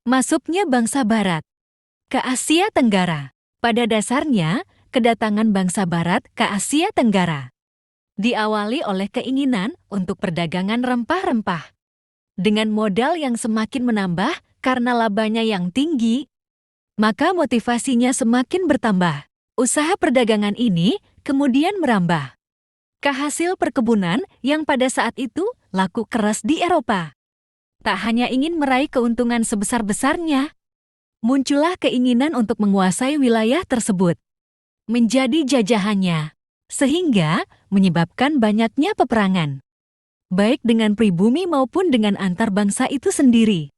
Masuknya bangsa Barat ke Asia Tenggara. Pada dasarnya, kedatangan bangsa Barat ke Asia Tenggara diawali oleh keinginan untuk perdagangan rempah-rempah. Dengan modal yang semakin menambah karena labanya yang tinggi, maka motivasinya semakin bertambah. Usaha perdagangan ini kemudian merambah ke hasil perkebunan yang pada saat itu laku keras di Eropa. Tak hanya ingin meraih keuntungan sebesar-besarnya, muncullah keinginan untuk menguasai wilayah tersebut menjadi jajahannya, sehingga menyebabkan banyaknya peperangan, baik dengan pribumi maupun dengan antar bangsa itu sendiri,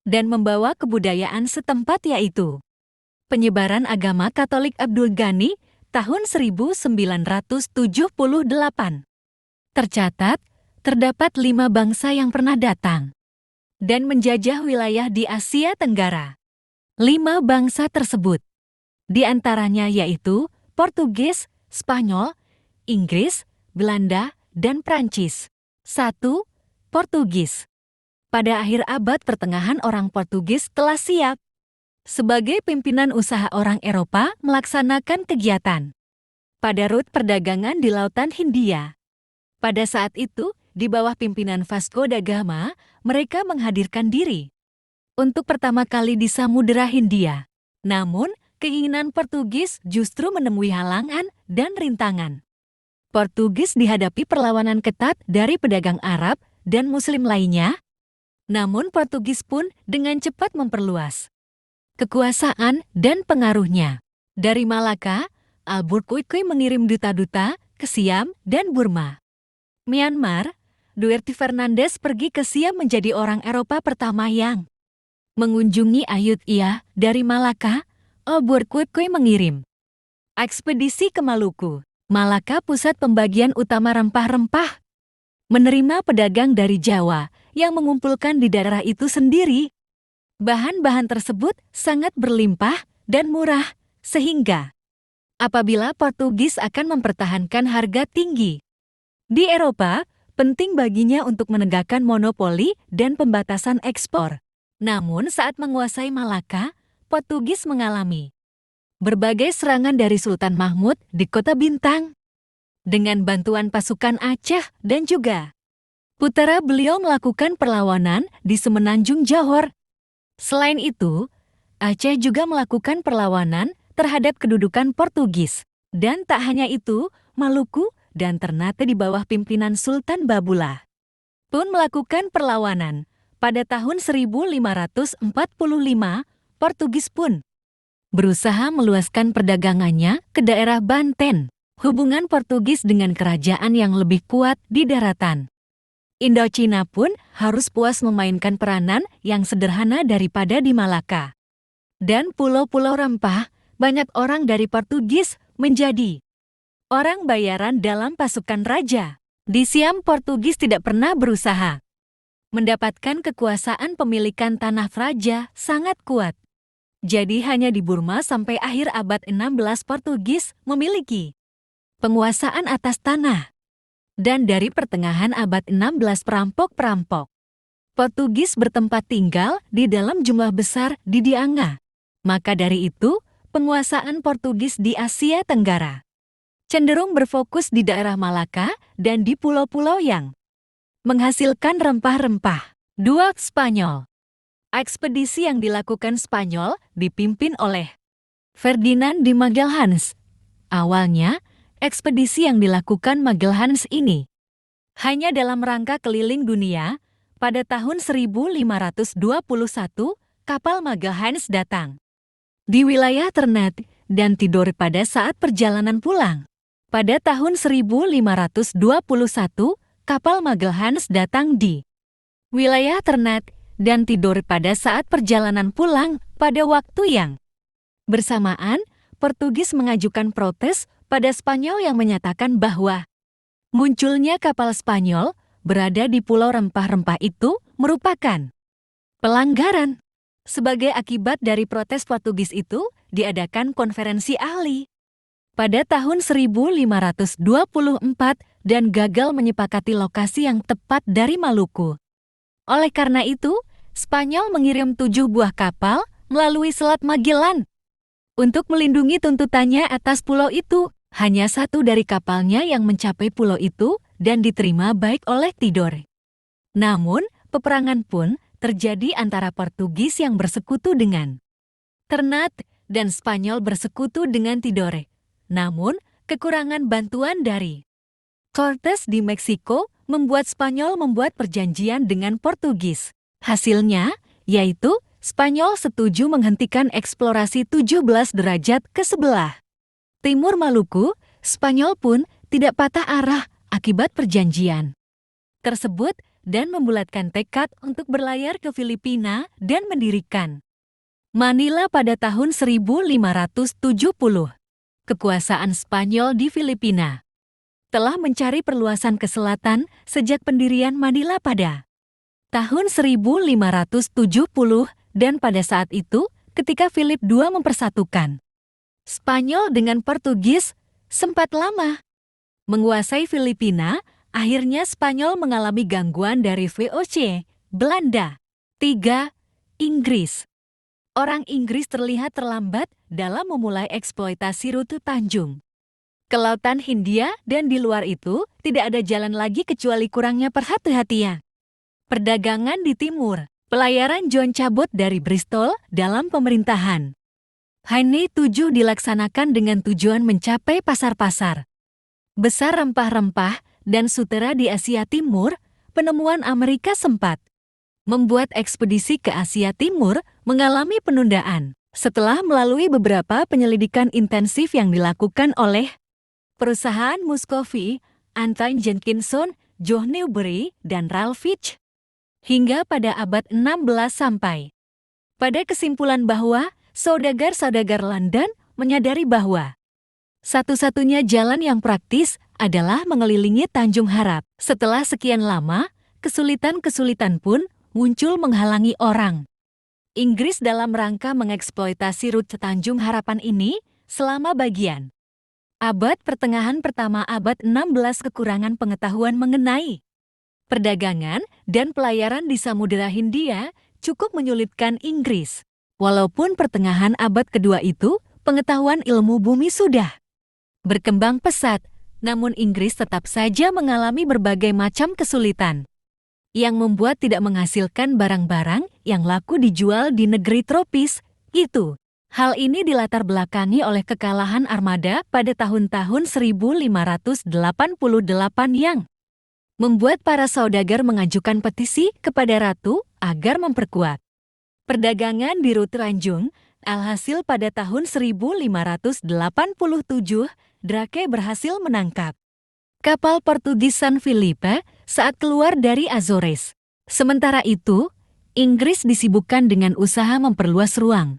dan membawa kebudayaan setempat yaitu penyebaran agama Katolik Abdul Ghani tahun 1978. Tercatat, terdapat 5 bangsa yang pernah datang dan menjajah wilayah di Asia Tenggara. 5 bangsa tersebut, di antaranya yaitu Portugis, Spanyol, Inggris, Belanda, dan Prancis. 1. Portugis. Pada akhir abad pertengahan orang Portugis telah siap sebagai pimpinan usaha orang Eropa melaksanakan kegiatan pada rute perdagangan di Lautan Hindia. Pada saat itu, di bawah pimpinan Vasco da Gama, mereka menghadirkan diri untuk pertama kali di Samudera Hindia. Namun, keinginan Portugis justru menemui halangan dan rintangan. Portugis dihadapi perlawanan ketat dari pedagang Arab dan Muslim lainnya. Namun Portugis pun dengan cepat memperluas kekuasaan dan pengaruhnya. Dari Malaka, Albuquerque mengirim duta-duta ke Siam dan Burma. Myanmar, Duarte Fernandes pergi ke Siam menjadi orang Eropa pertama yang mengunjungi Ayutthaya. Dari Malaka, Albuquerque mengirim ekspedisi ke Maluku. Malaka pusat pembagian utama rempah-rempah. Menerima pedagang dari Jawa yang mengumpulkan di daerah itu sendiri. Bahan-bahan tersebut sangat berlimpah dan murah, sehingga apabila Portugis akan mempertahankan harga tinggi di Eropa, penting baginya untuk menegakkan monopoli dan pembatasan ekspor. Namun saat menguasai Malaka, Portugis mengalami berbagai serangan dari Sultan Mahmud di Kota Bintang. Dengan bantuan pasukan Aceh dan juga putra beliau melakukan perlawanan di Semenanjung Johor. Selain itu, Aceh juga melakukan perlawanan terhadap kedudukan Portugis. Dan tak hanya itu, Maluku dan Ternate di bawah pimpinan Sultan Babulah pun melakukan perlawanan. Pada tahun 1545, Portugis pun berusaha meluaskan perdagangannya ke daerah Banten. Hubungan Portugis dengan kerajaan yang lebih kuat di daratan Indochina pun harus puas memainkan peranan yang sederhana daripada di Malaka. Dan pulau-pulau rempah, banyak orang dari Portugis menjadi orang bayaran dalam pasukan raja. Di Siam, Portugis tidak pernah berusaha mendapatkan kekuasaan pemilikan tanah raja sangat kuat. Jadi hanya di Burma sampai akhir abad 16 Portugis memiliki penguasaan atas tanah. Dan dari pertengahan abad 16 perampok-perampok Portugis bertempat tinggal di dalam jumlah besar di Dianga. Maka dari itu, penguasaan Portugis di Asia Tenggara cenderung berfokus di daerah Malaka dan di pulau-pulau yang menghasilkan rempah-rempah. 2. Spanyol. Ekspedisi yang dilakukan Spanyol dipimpin oleh Ferdinand de Magalhães. Awalnya, ekspedisi yang dilakukan Magalhães ini hanya dalam rangka keliling dunia. Pada tahun 1521, kapal Magalhães datang di wilayah Ternate dan tidur pada saat perjalanan pulang. Pada tahun 1521, kapal Magalhães datang di wilayah Ternate dan tidur pada saat perjalanan pulang. Pada waktu yang bersamaan, Portugis mengajukan protes pada Spanyol yang menyatakan bahwa munculnya kapal Spanyol berada di pulau rempah-rempah itu merupakan pelanggaran. Sebagai akibat dari protes Portugis itu, diadakan konferensi ahli pada tahun 1524 dan gagal menyepakati lokasi yang tepat dari Maluku. Oleh karena itu, Spanyol mengirim 7 buah kapal melalui Selat Magellan. Untuk melindungi tuntutannya atas pulau itu, hanya satu dari kapalnya yang mencapai pulau itu dan diterima baik oleh Tidore. Namun, peperangan pun terjadi antara Portugis yang bersekutu dengan Ternate dan Spanyol bersekutu dengan Tidore. Namun, kekurangan bantuan dari Cortes di Meksiko membuat Spanyol membuat perjanjian dengan Portugis. Hasilnya, yaitu Spanyol setuju menghentikan eksplorasi 17 derajat ke sebelah timur Maluku. Spanyol pun tidak patah arah akibat perjanjian tersebut dan membulatkan tekad untuk berlayar ke Filipina dan mendirikan Manila pada tahun 1570. Kekuasaan Spanyol di Filipina telah mencari perluasan ke selatan sejak pendirian Manila pada tahun 1570 dan pada saat itu ketika Philip II mempersatukan Spanyol dengan Portugis sempat lama menguasai Filipina. Akhirnya Spanyol mengalami gangguan dari VOC, Belanda. 3. Inggris. Orang Inggris terlihat terlambat dalam memulai eksploitasi rute Tanjung ke Lautan Hindia dan di luar itu tidak ada jalan lagi kecuali kurangnya perhati-hatian. Perdagangan di timur. Pelayaran John Cabot dari Bristol dalam pemerintahan Henry VII dilaksanakan dengan tujuan mencapai pasar-pasar besar rempah-rempah dan sutera di Asia Timur. Penemuan Amerika sempat membuat ekspedisi ke Asia Timur mengalami penundaan setelah melalui beberapa penyelidikan intensif yang dilakukan oleh perusahaan Muscovy, Anthony Jenkinson, John Newbery, dan Ralph Fitch. Hingga pada abad 16 sampai pada kesimpulan bahwa saudagar-saudagar London menyadari bahwa satu-satunya jalan yang praktis adalah mengelilingi Tanjung Harap. Setelah sekian lama, kesulitan-kesulitan pun muncul menghalangi orang Inggris dalam rangka mengeksploitasi rute Tanjung Harapan ini selama bagian abad pertengahan pertama abad 16. Kekurangan pengetahuan mengenai perdagangan dan pelayaran di Samudera Hindia cukup menyulitkan Inggris. Walaupun pertengahan abad kedua itu, pengetahuan ilmu bumi sudah berkembang pesat, namun Inggris tetap saja mengalami berbagai macam kesulitan yang membuat tidak menghasilkan barang-barang yang laku dijual di negeri tropis itu. Hal ini dilatar belakangi oleh kekalahan armada pada tahun-tahun 1588 yang membuat para saudagar mengajukan petisi kepada ratu agar memperkuat perdagangan di rute Tanjung. Alhasil pada tahun 1587, Drake berhasil menangkap kapal Portugis San Felipe saat keluar dari Azores. Sementara itu, Inggris disibukkan dengan usaha memperluas ruang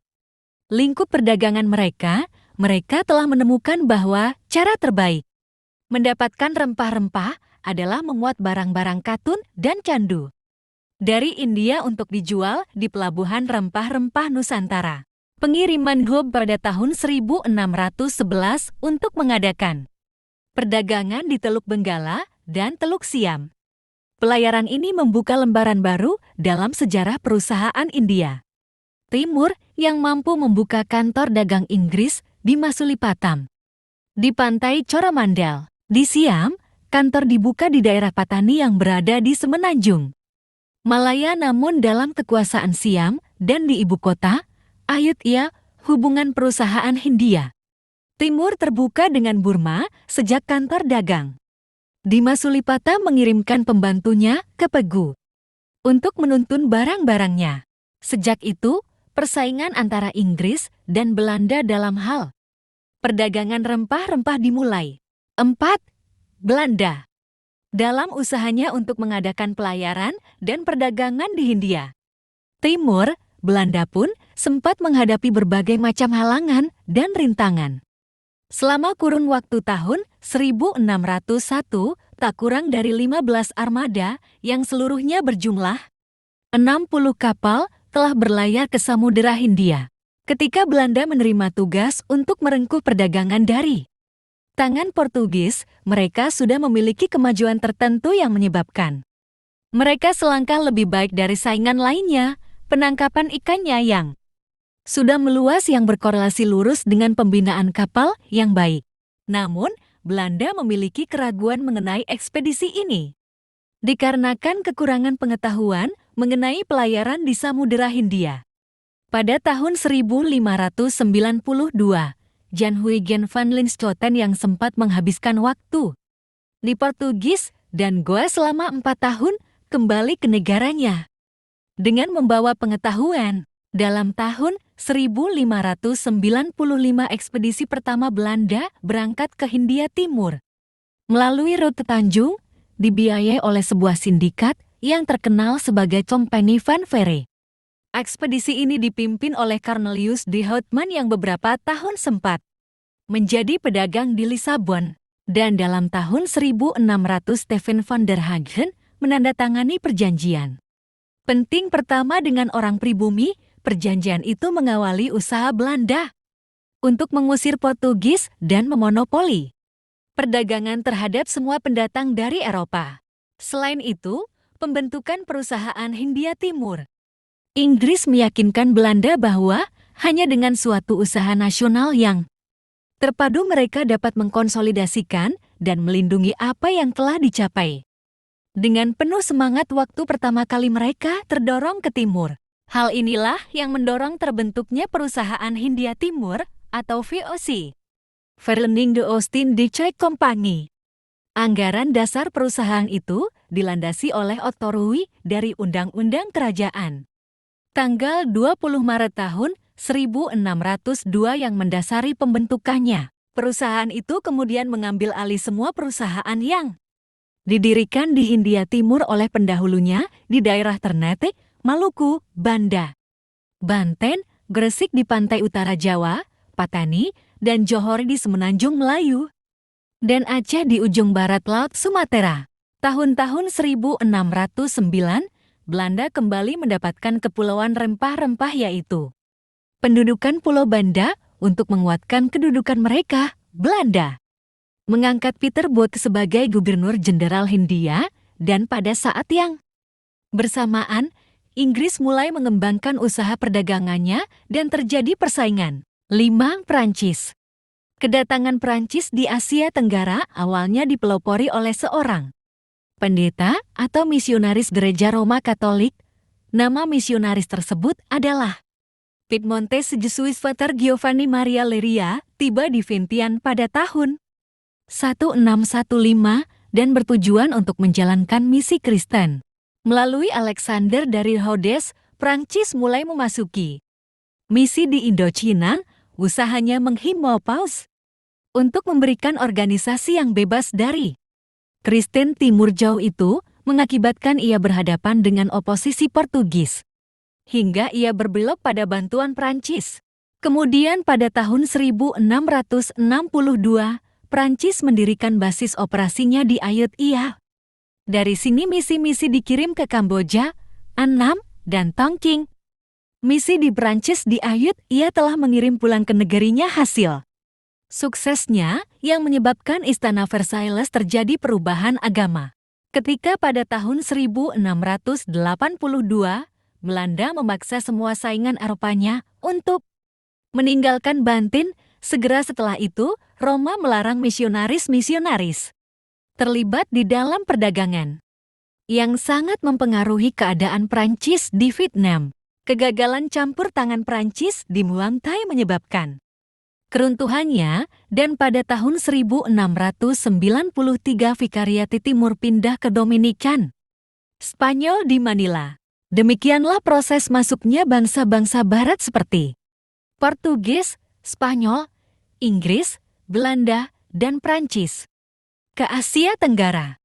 lingkup perdagangan mereka. Mereka telah menemukan bahwa cara terbaik mendapatkan rempah-rempah adalah memuat barang-barang katun dan candu dari India untuk dijual di pelabuhan rempah-rempah Nusantara. Pengiriman Hope pada tahun 1611 untuk mengadakan perdagangan di Teluk Benggala dan Teluk Siam. Pelayaran ini membuka lembaran baru dalam sejarah perusahaan India Timur yang mampu membuka kantor dagang Inggris di Masulipatam, di pantai Coromandel. Di Siam, kantor dibuka di daerah Patani yang berada di Semenanjung Malaya. Namun dalam kekuasaan Siam dan di ibu kota, Ayutthaya, hubungan perusahaan Hindia Timur terbuka dengan Burma sejak kantor dagang di Masulipatam mengirimkan pembantunya ke Pegu untuk menuntun barang-barangnya. Sejak itu, persaingan antara Inggris dan Belanda dalam hal perdagangan rempah-rempah dimulai. 4. Belanda. Dalam usahanya untuk mengadakan pelayaran dan perdagangan di Hindia Timur, Belanda pun sempat menghadapi berbagai macam halangan dan rintangan. Selama kurun waktu tahun 1601, tak kurang dari 15 armada yang seluruhnya berjumlah 60 kapal telah berlayar ke Samudera Hindia. Ketika Belanda menerima tugas untuk merengkuh perdagangan dari tangan Portugis, mereka sudah memiliki kemajuan tertentu yang menyebabkan mereka selangkah lebih baik dari saingan lainnya. penangkapan ikan nyayang sudah meluas yang berkorelasi lurus dengan pembinaan kapal yang baik. Namun, Belanda memiliki keraguan mengenai ekspedisi ini. Dikarenakan kekurangan pengetahuan mengenai pelayaran di Samudera Hindia. Pada tahun 1592, Jan Huygen van Linschoten yang sempat menghabiskan waktu di Portugis dan Goa selama 4 tahun kembali ke negaranya. Dengan membawa pengetahuan, dalam tahun 1595 ekspedisi pertama Belanda berangkat ke Hindia Timur. Melalui rute Tanjung, dibiayai oleh sebuah sindikat yang terkenal sebagai Compagnie van Veere. Ekspedisi ini dipimpin oleh Cornelius de Houtman yang beberapa tahun sempat menjadi pedagang di Lisabon. Dan dalam tahun 1600 Stephen van der Hagen menandatangani perjanjian penting pertama dengan orang pribumi. Perjanjian itu mengawali usaha Belanda untuk mengusir Portugis dan memonopoli perdagangan terhadap semua pendatang dari Eropa. Selain itu, pembentukan perusahaan Hindia Timur. Inggris meyakinkan Belanda bahwa hanya dengan suatu usaha nasional yang terpadu mereka dapat mengkonsolidasikan dan melindungi apa yang telah dicapai. Dengan penuh semangat waktu pertama kali mereka terdorong ke timur. Hal inilah yang mendorong terbentuknya perusahaan Hindia Timur atau VOC. Verlening de Oost-Indische Compagnie. Anggaran dasar perusahaan itu dilandasi oleh otorui dari Undang-Undang Kerajaan. Tanggal 20 Maret tahun 1602 yang mendasari pembentukannya. Perusahaan itu kemudian mengambil alih semua perusahaan yang didirikan di Hindia Timur oleh pendahulunya di daerah Ternate, Maluku, Banda, Banten, Gresik di pantai utara Jawa, Patani, dan Johor di semenanjung Melayu, dan Aceh di ujung barat Laut Sumatera. Tahun-tahun 1609, Belanda kembali mendapatkan kepulauan rempah-rempah yaitu pendudukan Pulau Banda. Untuk menguatkan kedudukan mereka, Belanda mengangkat Peter Both sebagai Gubernur Jenderal Hindia, dan pada saat yang bersamaan, Inggris mulai mengembangkan usaha perdagangannya dan terjadi persaingan. 5. Prancis. Kedatangan Prancis di Asia Tenggara awalnya dipelopori oleh seorang pendeta atau misionaris gereja Roma Katolik. Nama misionaris tersebut adalah Piedmontese Jesuit Pater Giovanni Maria Leria, tiba di Vientiane pada tahun 1615 dan bertujuan untuk menjalankan misi Kristen. Melalui Alexander dari Rhodes, Prancis mulai memasuki misi di Indochina. Usahanya menghimbau Paus untuk memberikan organisasi yang bebas dari Kristen Timur Jauh itu mengakibatkan ia berhadapan dengan oposisi Portugis, hingga ia berbelok pada bantuan Prancis. Kemudian pada tahun 1662, Prancis mendirikan basis operasinya di Ayutthaya. Dari sini misi-misi dikirim ke Kamboja, Annam, dan Tonking. Misi di Prancis di Ayutthaya telah mengirim pulang ke negerinya hasil suksesnya yang menyebabkan Istana Versailles terjadi perubahan agama. Ketika pada tahun 1682, Belanda memaksa semua saingan Eropanya untuk meninggalkan Banten. Segera setelah itu, Roma melarang misionaris-misionaris terlibat di dalam perdagangan, yang sangat mempengaruhi keadaan Prancis di Vietnam. Kegagalan campur tangan Prancis di Muang Thai menyebabkan keruntuhannya, dan pada tahun 1693 Vikariat Timur pindah ke Dominikan Spanyol di Manila. Demikianlah proses masuknya bangsa-bangsa barat seperti Portugis, Spanyol, Inggris, Belanda, dan Prancis ke Asia Tenggara.